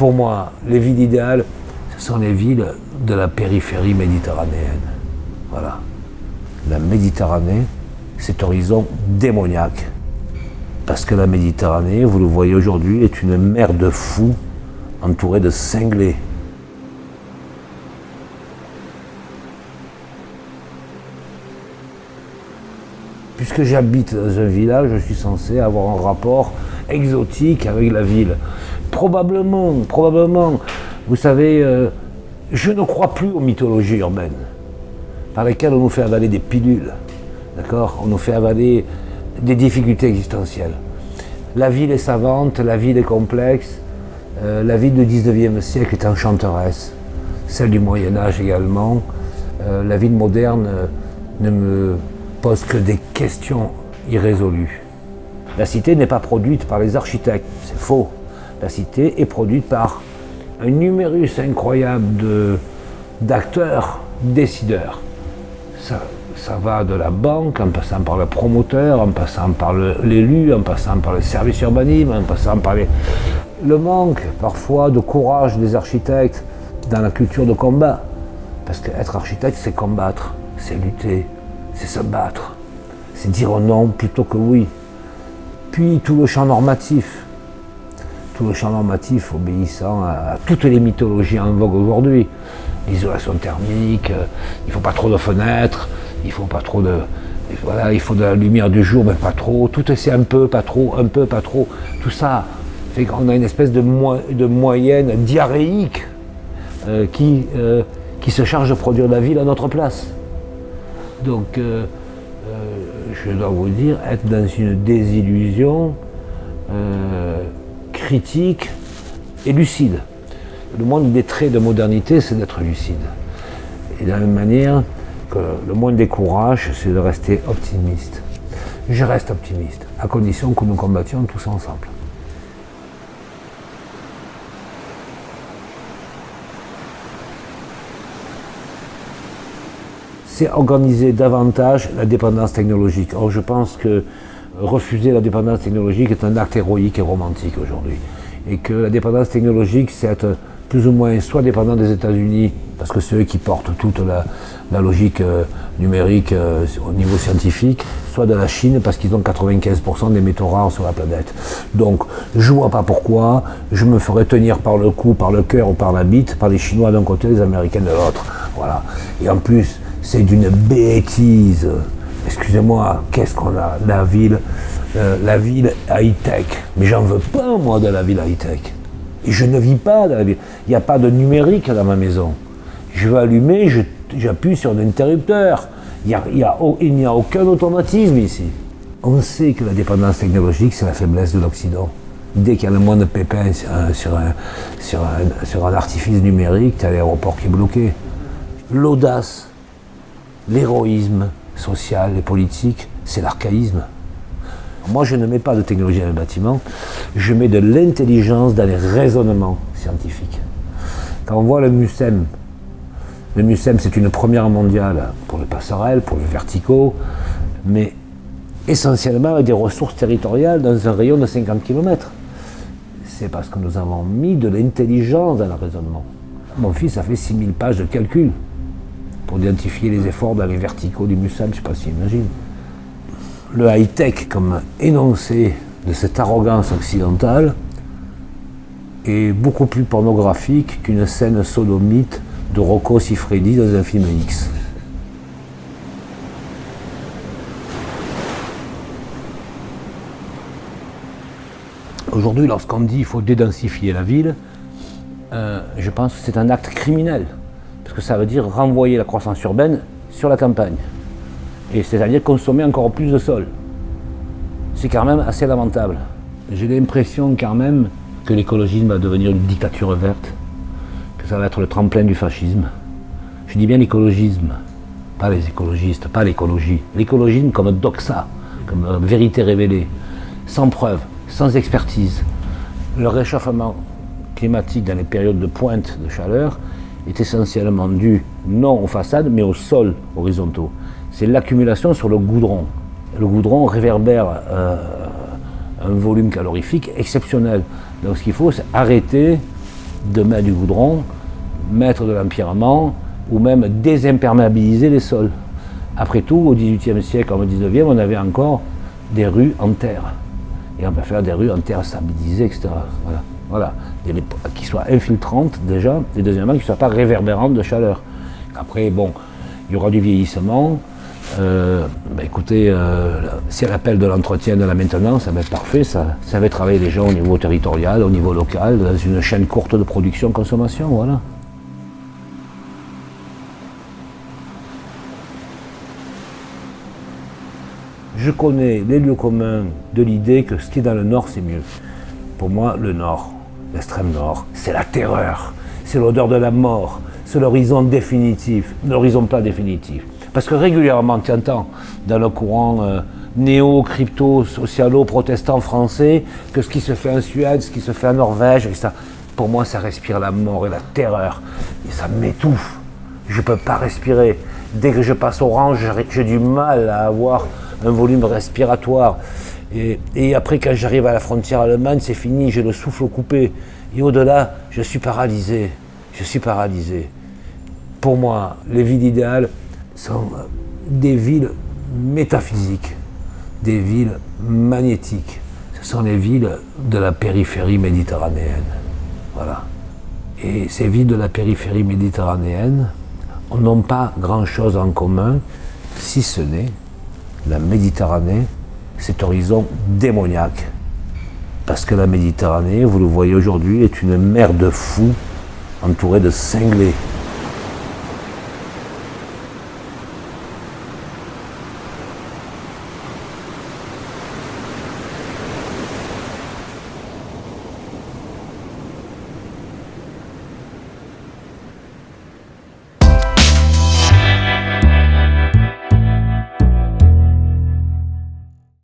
Pour moi, les villes idéales, ce sont les villes de la périphérie méditerranéenne. Voilà. La Méditerranée, cet horizon démoniaque. Parce que la Méditerranée, vous le voyez aujourd'hui, est une mer de fous entourée de cinglés. Puisque j'habite dans un village, je suis censé avoir un rapport exotique avec la ville. Probablement, vous savez, je ne crois plus aux mythologies urbaines, par lesquelles on nous fait avaler des pilules, d'accord ? On nous fait avaler des difficultés existentielles. La ville est savante, la ville est complexe, la ville du 19e siècle est enchanteresse, celle du Moyen-Âge également. La ville moderne ne me pose que des questions irrésolues. La cité n'est pas produite par les architectes, c'est faux. La cité est produite par un numérus incroyable d'acteurs, décideurs. Ça va de la banque, en passant par le promoteur, en passant par l'élu, en passant par le service urbanisme, en passant par le manque parfois de courage des architectes dans la culture de combat. Parce qu'être architecte, c'est combattre, c'est lutter, c'est se battre, c'est dire non plutôt que oui. Puis tout le champ normatif obéissant à toutes les mythologies en vogue aujourd'hui. L'isolation thermique, il ne faut pas trop de fenêtres, il faut pas trop de... Voilà, il faut de la lumière du jour, mais pas trop. Tout c'est un peu, pas trop, un peu, pas trop. Tout ça fait qu'on a une espèce de moyenne diarrhéique qui se charge de produire la ville à notre place. Donc, je dois vous dire, être dans une désillusion critique et lucide. Le monde des traits de modernité, c'est d'être lucide. Et de la même manière que le monde des courages, c'est de rester optimiste. Je reste optimiste, à condition que nous combattions tous ensemble. C'est organiser davantage la dépendance technologique. Or, je pense que refuser la dépendance technologique est un acte héroïque et romantique aujourd'hui. Et que la dépendance technologique, c'est être plus ou moins soit dépendant des États-Unis, parce que c'est eux qui portent toute la logique numérique au niveau scientifique, soit de la Chine, parce qu'ils ont 95% des métaux rares sur la planète. Donc, je ne vois pas pourquoi je me ferais tenir par le cou, par le cœur ou par la bite, par les Chinois d'un côté et les Américains de l'autre. Voilà. Et en plus, c'est d'une bêtise. Excusez-moi, qu'est-ce qu'on a? La ville high-tech. Mais j'en veux pas, moi, de la ville high-tech. Et je ne vis pas dans la ville. Il n'y a pas de numérique dans ma maison. Je veux allumer, j'appuie sur un interrupteur. Il n'y a aucun automatisme ici. On sait que la dépendance technologique, c'est la faiblesse de l'Occident. Dès qu'il y a le moindre pépin sur un artifice numérique, tu as l'aéroport qui est bloqué. L'audace, l'héroïsme social et politique, c'est l'archaïsme. Moi, je ne mets pas de technologie dans le bâtiment, je mets de l'intelligence dans les raisonnements scientifiques. Quand on voit le MUSEM, c'est une première mondiale pour les passerelles, pour les verticaux, mais essentiellement avec des ressources territoriales dans un rayon de 50 km. C'est parce que nous avons mis de l'intelligence dans le raisonnement. Mon fils a fait 6000 pages de calcul pour identifier les efforts dans les verticaux du MUSEM, je ne sais pas s'il imagine. Le high-tech comme énoncé de cette arrogance occidentale est beaucoup plus pornographique qu'une scène sodomite de Rocco Siffredi dans un film X. Aujourd'hui, lorsqu'on dit qu'il faut dédensifier la ville, je pense que c'est un acte criminel, parce que ça veut dire renvoyer la croissance urbaine sur la campagne. Et c'est-à-dire consommer encore plus de sol. C'est quand même assez lamentable. J'ai l'impression quand même que l'écologisme va devenir une dictature verte, que ça va être le tremplin du fascisme. Je dis bien l'écologisme, pas les écologistes, pas l'écologie. L'écologisme comme doxa, comme vérité révélée, sans preuve, sans expertise. Le réchauffement climatique dans les périodes de pointe de chaleur est essentiellement dû non aux façades, mais aux sols horizontaux. C'est l'accumulation sur le goudron. Le goudron réverbère un volume calorifique exceptionnel. Donc ce qu'il faut, c'est arrêter de mettre du goudron, mettre de l'empierrement, ou même désimperméabiliser les sols. Après tout, au XVIIIe siècle, au XIXe, on avait encore des rues en terre. Et on peut faire des rues en terre stabilisée, etc. Voilà. Qui soient infiltrantes déjà, et deuxièmement, qui ne soient pas réverbérantes de chaleur. Après, bon, il y aura du vieillissement. Écoutez, si elle appelle de l'entretien, de la maintenance, ça va être parfait. Ça va travailler les gens au niveau territorial, au niveau local, dans une chaîne courte de production-consommation, voilà. Je connais les lieux communs de l'idée que ce qui est dans le nord, c'est mieux. Pour moi, le nord, l'extrême nord, c'est la terreur, c'est l'odeur de la mort, c'est l'horizon définitif, l'horizon pas définitif. Parce que régulièrement, tu entends dans le courant néo-crypto-socialo-protestant français que ce qui se fait en Suède, ce qui se fait en Norvège, etc. Pour moi, ça respire la mort et la terreur. Et ça m'étouffe. Je ne peux pas respirer. Dès que je passe orange, j'ai du mal à avoir un volume respiratoire. Et après, quand j'arrive à la frontière allemande, c'est fini, j'ai le souffle coupé. Et au-delà, je suis paralysé. Je suis paralysé. Pour moi, les villes idéales sont des villes métaphysiques, des villes magnétiques. Ce sont les villes de la périphérie méditerranéenne. Voilà. Et ces villes de la périphérie méditerranéenne n'ont pas grand-chose en commun, si ce n'est la Méditerranée, cet horizon démoniaque. Parce que la Méditerranée, vous le voyez aujourd'hui, est une mer de fous entourée de cinglés.